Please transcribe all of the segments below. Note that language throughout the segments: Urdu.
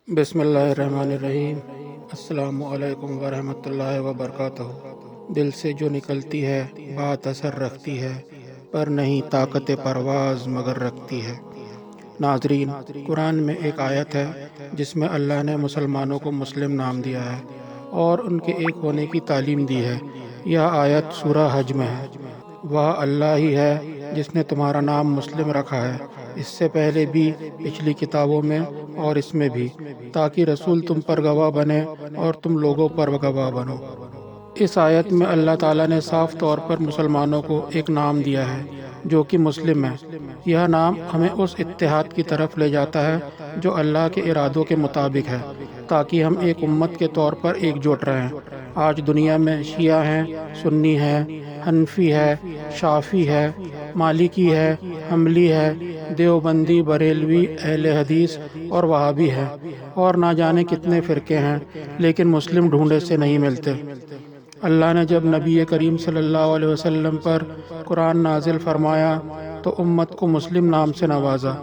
بسم اللہ الرحمن الرحیم۔ السلام علیکم ورحمۃ اللہ وبرکاتہ۔ دل سے جو نکلتی ہے بات اثر رکھتی ہے، پر نہیں طاقت پرواز مگر رکھتی ہے۔ ناظرین، قرآن میں ایک آیت ہے جس میں اللہ نے مسلمانوں کو مسلم نام دیا ہے اور ان کے ایک ہونے کی تعلیم دی ہے۔ یہ آیت سورہ حج میں ہے۔ وہ اللہ ہی ہے جس نے تمہارا نام مسلم رکھا ہے، اس سے پہلے بھی پچھلی کتابوں میں اور اس میں بھی، تاکہ رسول تم پر گواہ بنے اور تم لوگوں پر گواہ بنو۔ اس آیت میں اللہ تعالیٰ نے صاف طور پر مسلمانوں کو ایک نام دیا ہے جو کہ مسلم ہے۔ یہ نام ہمیں اس اتحاد کی طرف لے جاتا ہے جو اللہ کے ارادوں کے مطابق ہے، تاکہ ہم ایک امت کے طور پر ایک جٹ رہیں۔ آج دنیا میں شیعہ ہیں، سنی ہے، حنفی ہے، شافعی ہے، مالکی ہے، حنبلی ہے، دیوبندی، بریلوی، اہل حدیث اور وہابی ہے، اور نہ جانے کتنے فرقے ہیں، لیکن مسلم ڈھونڈے سے نہیں ملتے۔ اللہ نے جب نبی کریم صلی اللہ علیہ وسلم پر قرآن نازل فرمایا تو امت کو مسلم نام سے نوازا،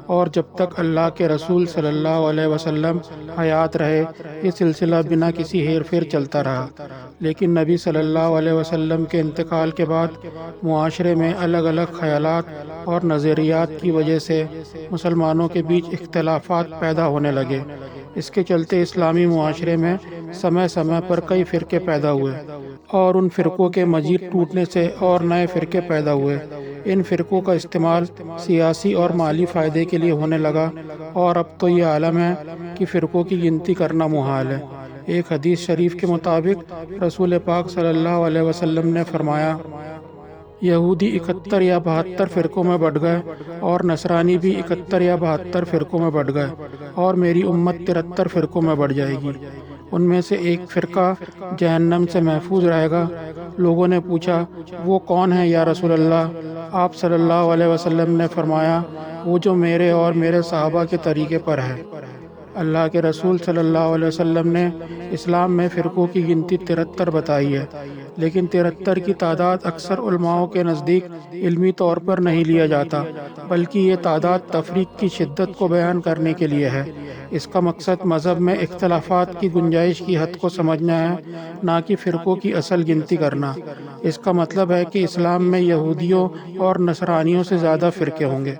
اور جب تک اللہ کے رسول صلی اللہ علیہ وسلم حیات رہے یہ سلسلہ بنا کسی ہیر پھیر چلتا رہا۔ لیکن نبی صلی اللہ علیہ وسلم کے انتقال کے بعد معاشرے میں الگ الگ خیالات اور نظریات کی وجہ سے مسلمانوں کے بیچ اختلافات پیدا ہونے لگے۔ اس کے چلتے اسلامی معاشرے میں سمے سمے پر کئی فرقے پیدا ہوئے، اور ان فرقوں کے مزید ٹوٹنے سے اور نئے فرقے پیدا ہوئے۔ ان فرقوں کا استعمال سیاسی اور مالی فائدے کے لیے ہونے لگا، اور اب تو یہ عالم ہے کہ فرقوں کی گنتی کرنا محال ہے۔ ایک حدیث شریف کے مطابق رسول پاک صلی اللہ علیہ وسلم نے فرمایا، یہودی 71 یا 72 فرقوں میں بٹ گئے، اور نصرانی بھی 71 یا 72 فرقوں میں بٹ گئے، اور میری امت 73 فرقوں میں بٹ جائے گی۔ ان میں سے ایک فرقہ جہنم سے محفوظ رہے گا۔ لوگوں نے پوچھا، وہ کون ہے یا رسول اللہ؟ آپ صلی اللہ علیہ وسلم نے فرمایا، وہ جو میرے اور میرے صحابہ کے طریقے پر ہے۔ اللہ کے رسول صلی اللہ علیہ وسلم نے اسلام میں فرقوں کی گنتی 73 بتائی ہے، لیکن 73 کی تعداد اکثر علماؤں کے نزدیک علمی طور پر نہیں لیا جاتا، بلکہ یہ تعداد تفریق کی شدت کو بیان کرنے کے لیے ہے۔ اس کا مقصد مذہب میں اختلافات کی گنجائش کی حد کو سمجھنا ہے، نہ کہ فرقوں کی اصل گنتی کرنا۔ اس کا مطلب ہے کہ اسلام میں یہودیوں اور نصرانیوں سے زیادہ فرقے ہوں گے۔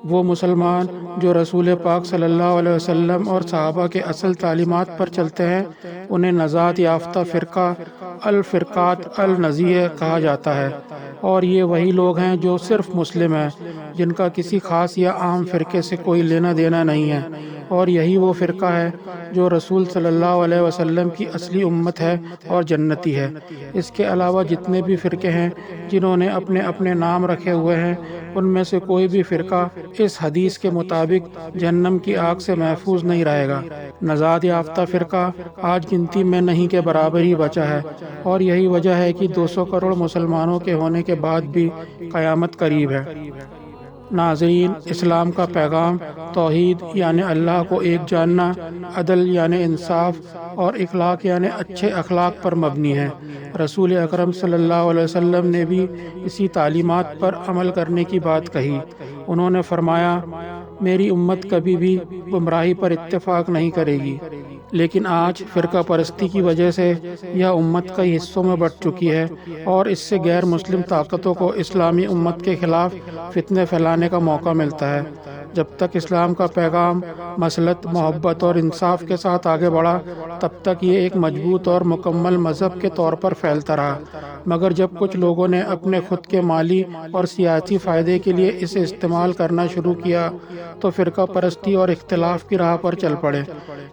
وہ مسلمان جو رسول پاک صلی اللہ علیہ وسلم اور صحابہ کے اصل تعلیمات پر چلتے ہیں، انہیں نجات یافتہ فرقہ الفرقات الناجیہ کہا جاتا ہے، اور یہ وہی لوگ ہیں جو صرف مسلم ہیں، جن کا کسی خاص یا عام فرقے سے کوئی لینا دینا نہیں ہے، اور یہی وہ فرقہ ہے جو رسول صلی اللہ علیہ وسلم کی اصلی امت ہے اور جنتی ہے۔ اس کے علاوہ جتنے بھی فرقے ہیں جنہوں نے اپنے اپنے نام رکھے ہوئے ہیں، ان میں سے کوئی بھی فرقہ اس حدیث کے مطابق جہنم کی آگ سے محفوظ نہیں رہے گا۔ نجات یافتہ فرقہ آج گنتی میں نہیں کے برابر ہی بچا ہے، اور یہی وجہ ہے کہ 200 کروڑ مسلمانوں کے ہونے کے بعد بھی قیامت قریب ہے۔ ناظرین، اسلام کا پیغام توحید یعنی اللہ کو ایک جاننا، عدل یعنی انصاف، اور اخلاق یعنی اچھے اخلاق پر مبنی ہے۔ رسول اکرم صلی اللہ علیہ وسلم نے بھی اسی تعلیمات پر عمل کرنے کی بات کہی۔ انہوں نے فرمایا، میری امت کبھی بھی گمراہی پر اتفاق نہیں کرے گی، لیکن آج فرقہ پرستی کی وجہ سے یہ امت کئی حصوں میں بٹ چکی ہے، اور اس سے غیر مسلم طاقتوں کو اسلامی امت کے خلاف فتنے پھیلانے کا موقع ملتا ہے۔ جب تک اسلام کا پیغام مصلحت، محبت اور انصاف کے ساتھ آگے بڑھا، تب تک یہ ایک مضبوط اور مکمل مذہب کے طور پر پھیلتا رہا، مگر جب کچھ لوگوں نے اپنے خود کے مالی اور سیاسی فائدے کے لیے اسے استعمال کرنا شروع کیا تو فرقہ پرستی اور اختلاف کی راہ پر چل پڑے۔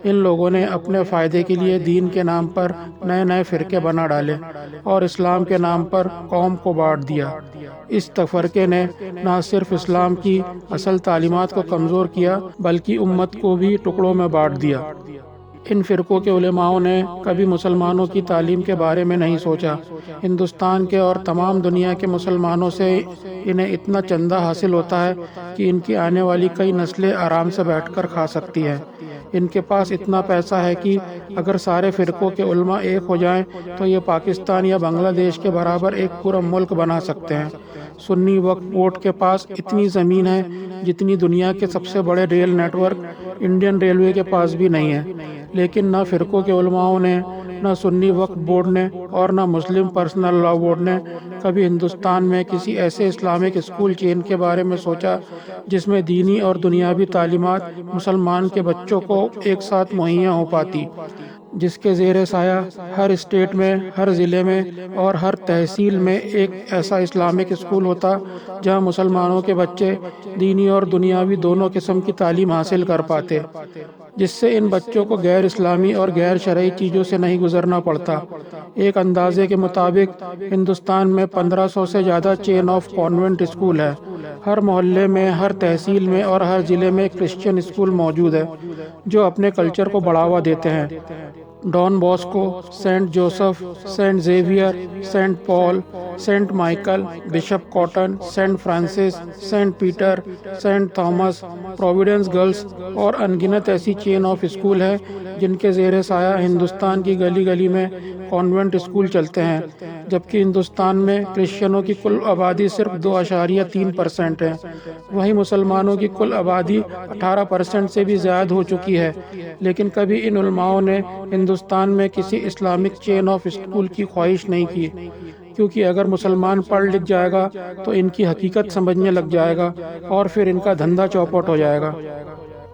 ان لوگوں نے اپنے فائدے کے لیے دین کے نام پر نئے نئے فرقے بنا ڈالے، اور اسلام کے نام پر قوم کو بانٹ دیا۔ اس تفرقے نے نہ صرف اسلام کی اصل تعلیمات کو کمزور کیا، بلکہ امت کو بھی ٹکڑوں میں بانٹ دیا۔ ان فرقوں کے علماؤں نے کبھی مسلمانوں کی تعلیم کے بارے میں نہیں سوچا۔ ہندوستان کے اور تمام دنیا کے مسلمانوں سے انہیں اتنا چندہ حاصل ہوتا ہے کہ ان کی آنے والی کئی نسلیں آرام سے بیٹھ کر کھا سکتی ہیں۔ ان کے پاس اتنا پیسہ ہے کہ اگر سارے فرقوں کے علماء ایک ہو جائیں تو یہ پاکستان یا بنگلہ دیش کے برابر ایک پورا ملک بنا سکتے ہیں۔ سنی وقف بورڈ کے پاس اتنی زمین ہے جتنی دنیا کے سب سے بڑے rail network Indian Railway کے پاس بھی نہیں ہے، لیکن نہ فرقوں کے علماؤں نے، نہ سنی وقف بورڈ نے اور نہ مسلم پرسنل لا بورڈ نے کبھی ہندوستان میں کسی ایسے اسلامک اسکول چین کے بارے میں سوچا جس میں دینی اور دنیاوی تعلیمات مسلمان کے بچوں کو ایک ساتھ مہیا ہو پاتی، جس کے زیر سایہ ہر اسٹیٹ میں، ہر ضلع میں اور ہر تحصیل میں ایک ایسا اسلامک اسکول ہوتا جہاں مسلمانوں کے بچے دینی اور دنیاوی دونوں قسم کی تعلیم حاصل کر پاتے، جس سے ان بچوں کو غیر اسلامی اور غیر شرعی چیزوں سے نہیں گزرنا پڑتا۔ ایک اندازے کے مطابق ہندوستان میں 1500 سے زیادہ چین آف کانوینٹ اسکول ہے۔ ہر محلے میں، ہر تحصیل میں اور ہر ضلع میں کرسچین اسکول موجود ہے جو اپنے کلچر کو بڑھاوا دیتے ہیں۔ Don Bosco, Saint Joseph, Saint Xavier, Saint Paul, Saint Michael, Bishop Cotton, Saint Francis, Saint Peter, Saint Thomas, Providence Girls اور انگنت ایسی چین آف اسکول ہے جن کے زیر سایہ ہندوستان کی گلی گلی میں کانوینٹ اسکول چلتے ہیں، جبکہ ہندوستان میں کرسچنوں کی کل آبادی صرف 2.3% ہے، وہیں مسلمانوں کی کل آبادی 18% سے بھی زیادہ ہو چکی ہے۔ لیکن کبھی ان علماؤں نے ہندوستان میں کسی اسلامک چین آف اسکول کی خواہش نہیں کی، کیونکہ اگر مسلمان پڑھ لکھ جائے گا تو ان کی حقیقت سمجھنے لگ جائے گا اور پھر ان کا دھندا چوپٹ ہو جائے گا۔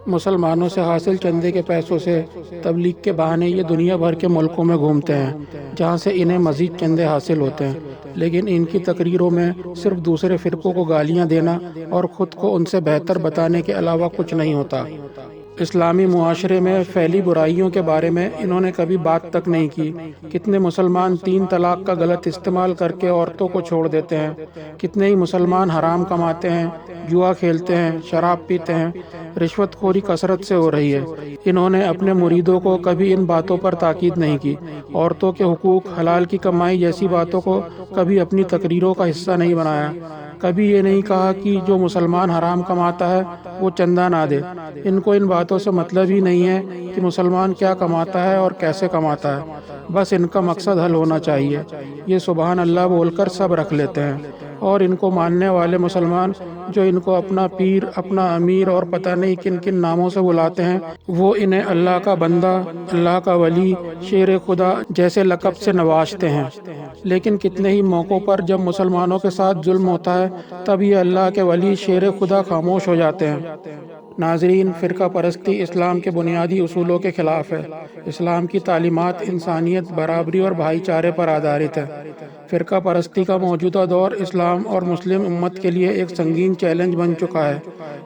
مسلمانوں سے حاصل چندے کے پیسوں سے تبلیغ کے بہانے یہ دنیا بھر کے ملکوں میں گھومتے ہیں جہاں سے انہیں مزید چندے حاصل ہوتے ہیں، لیکن ان کی تقریروں میں صرف دوسرے فرقوں کو گالیاں دینا اور خود کو ان سے بہتر بتانے کے علاوہ کچھ نہیں ہوتا۔ اسلامی معاشرے میں پھیلی برائیوں کے بارے میں انہوں نے کبھی بات تک نہیں کی۔ کتنے مسلمان 3 طلاق کا غلط استعمال کر کے عورتوں کو چھوڑ دیتے ہیں، کتنے ہی مسلمان حرام کماتے ہیں، جوا کھیلتے ہیں، شراب پیتے ہیں، رشوت خوری کثرت سے ہو رہی ہے۔ انہوں نے اپنے مریدوں کو کبھی ان باتوں پر تاکید نہیں کی، عورتوں کے حقوق، حلال کی کمائی جیسی باتوں کو کبھی اپنی تقریروں کا حصہ نہیں بنایا۔ کبھی یہ نہیں کہا کہ جو مسلمان حرام کماتا ہے وہ چندہ نہ دے۔ ان کو ان باتوں سے مطلب ہی نہیں ہے کہ مسلمان کیا کماتا ہے اور کیسے کماتا ہے، بس ان کا مقصد حل ہونا چاہیے۔ یہ سبحان اللہ بول کر سب رکھ لیتے ہیں، اور ان کو ماننے والے مسلمان جو ان کو اپنا پیر، اپنا امیر اور پتہ نہیں کن کن ناموں سے بلاتے ہیں، وہ انہیں اللہ کا بندہ، اللہ کا ولی، شیر خدا جیسے لقب سے نوازتے ہیں۔ لیکن کتنے ہی موقعوں پر جب مسلمانوں کے ساتھ ظلم ہوتا ہے تب یہ اللہ کے ولی، شیر خدا خاموش ہو جاتے ہیں۔ ناظرین، فرقہ پرستی اسلام کے بنیادی اصولوں کے خلاف ہے۔ اسلام کی تعلیمات انسانیت، برابری اور بھائی چارے پر آدھارت ہے۔ فرقہ پرستی کا موجودہ دور اسلام اور مسلم امت کے لیے ایک سنگین چیلنج بن چکا ہے۔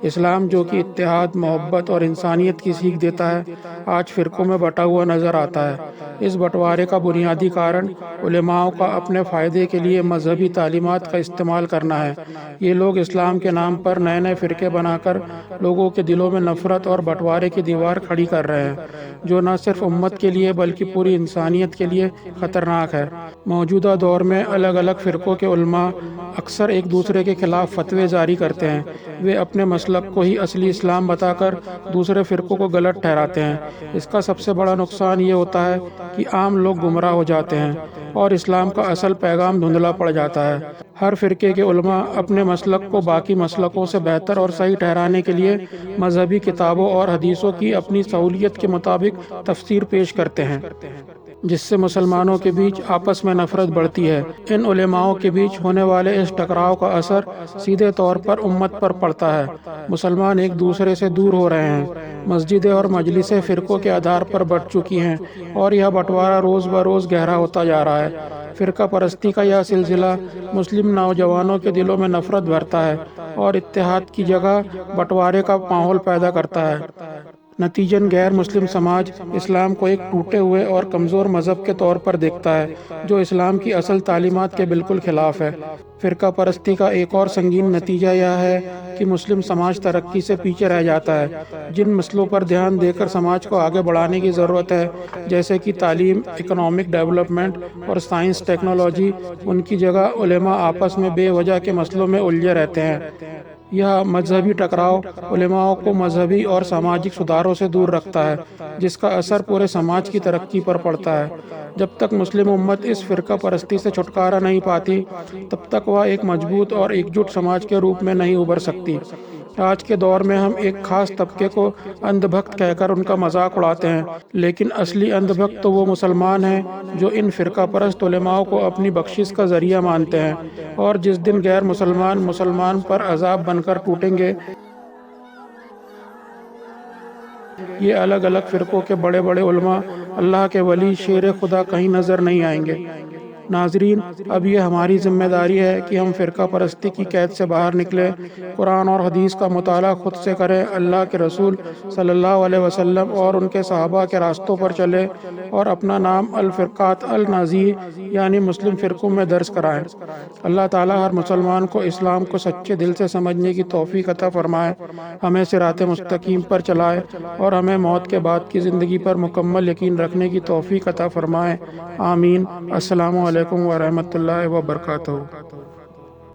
اسلام جو کہ اتحاد، محبت اور انسانیت کی سیکھ دیتا ہے، آج فرقوں میں بٹا ہوا نظر آتا ہے۔ اس بٹوارے کا بنیادی کارن علماء کا اپنے فائدے کے لیے مذہبی تعلیمات کا استعمال کرنا ہے۔ یہ لوگ اسلام کے نام پر نئے نئے فرقے بنا کر لوگوں کے دلوں میں نفرت اور بٹوارے کی دیوار کھڑی کر رہے ہیں، جو نہ صرف امت کے لیے بلکہ پوری انسانیت کے لیے خطرناک ہے۔ موجودہ دور میں الگ الگ فرقوں کے علماء اکثر ایک دوسرے کے خلاف فتوے جاری کرتے ہیں۔ وہ اپنے مسلک کو ہی اصلی اسلام بتا کر دوسرے فرقوں کو غلط ٹھہراتے ہیں۔ اس کا سب سے بڑا نقصان یہ ہوتا ہے کہ عام لوگ گمراہ ہو جاتے ہیں اور اسلام کا اصل پیغام دھندلا پڑ جاتا ہے۔ ہر فرقے کے علماء اپنے مسلک کو باقی مسلکوں سے بہتر اور صحیح ٹھہرانے کے لیے مذہبی کتابوں اور حدیثوں کی اپنی سہولیت کے مطابق تفسیر پیش کرتے ہیں، جس سے مسلمانوں کے بیچ آپس میں نفرت بڑھتی ہے۔ ان علماؤں کے بیچ ہونے والے اس ٹکراؤ کا اثر سیدھے طور پر امت پر پڑتا ہے۔ مسلمان ایک دوسرے سے دور ہو رہے ہیں، مسجدیں اور مجلسیں فرقوں کے آدھار پر بٹ چکی ہیں اور یہ بٹوارا روز بروز گہرا ہوتا جا رہا ہے۔ فرقہ پرستی کا یہ سلسلہ مسلم نوجوانوں کے دلوں میں نفرت بھرتا ہے اور اتحاد کی جگہ بٹوارے کا ماحول پیدا کرتا ہے۔ نتیجن غیر مسلم سماج اسلام کو ایک ٹوٹے ہوئے اور کمزور مذہب کے طور پر دیکھتا ہے جو اسلام کی اصل تعلیمات کے بالکل خلاف ہے۔ فرقہ پرستی کا ایک اور سنگین نتیجہ یہ ہے کہ مسلم سماج ترقی سے پیچھے رہ جاتا ہے۔ جن مسئلوں پر دھیان دے کر سماج کو آگے بڑھانے کی ضرورت ہے، جیسے کہ تعلیم، اکنامک ڈیولپمنٹ اور سائنس ٹیکنالوجی، ان کی جگہ علماء آپس میں بے وجہ کے مسئلوں میں الجھے رہتے ہیں۔ یہ مذہبی ٹکراؤ علماء کو مذہبی اور سماجی سدھاروں سے دور رکھتا ہے، جس کا اثر پورے سماج کی ترقی پر پڑتا ہے۔ جب تک مسلم امت اس فرقہ پرستی سے چھٹکارا نہیں پاتی، تب تک وہ ایک مضبوط اور ایک جٹ سماج کے روپ میں نہیں ابھر سکتی۔ آج کے دور میں ہم ایک خاص طبقے کو اندھ بھکت کہہ کر ان کا مذاق اڑاتے ہیں، لیکن اصلی اندھ بھکت تو وہ مسلمان ہیں جو ان فرقہ پرست علماء کو اپنی بخشش کا ذریعہ مانتے ہیں، اور جس دن غیر مسلمان پر عذاب بن کر ٹوٹیں گے، یہ الگ الگ فرقوں کے بڑے بڑے علماء، اللہ کے ولی، شیر خدا کہیں نظر نہیں آئیں گے۔ ناظرین، اب یہ ہماری ذمہ داری ہے کہ ہم فرقہ پرستی کی قید سے باہر نکلیں، قرآن اور حدیث کا مطالعہ خود سے کریں، اللہ کے رسول صلی اللہ علیہ وسلم اور ان کے صحابہ کے راستوں پر چلیں، اور اپنا نام الفرقات الناجیہ یعنی مسلم فرقوں میں درج کرائیں۔ اللہ تعالیٰ ہر مسلمان کو اسلام کو سچے دل سے سمجھنے کی توفیق عطا فرمائے، ہمیں صراط مستقیم پر چلائے، اور ہمیں موت کے بعد کی زندگی پر مکمل یقین رکھنے کی توفیق عطا فرمائے۔ آمین۔ السلام علیکم ورحمۃ اللہ وبرکاتہ۔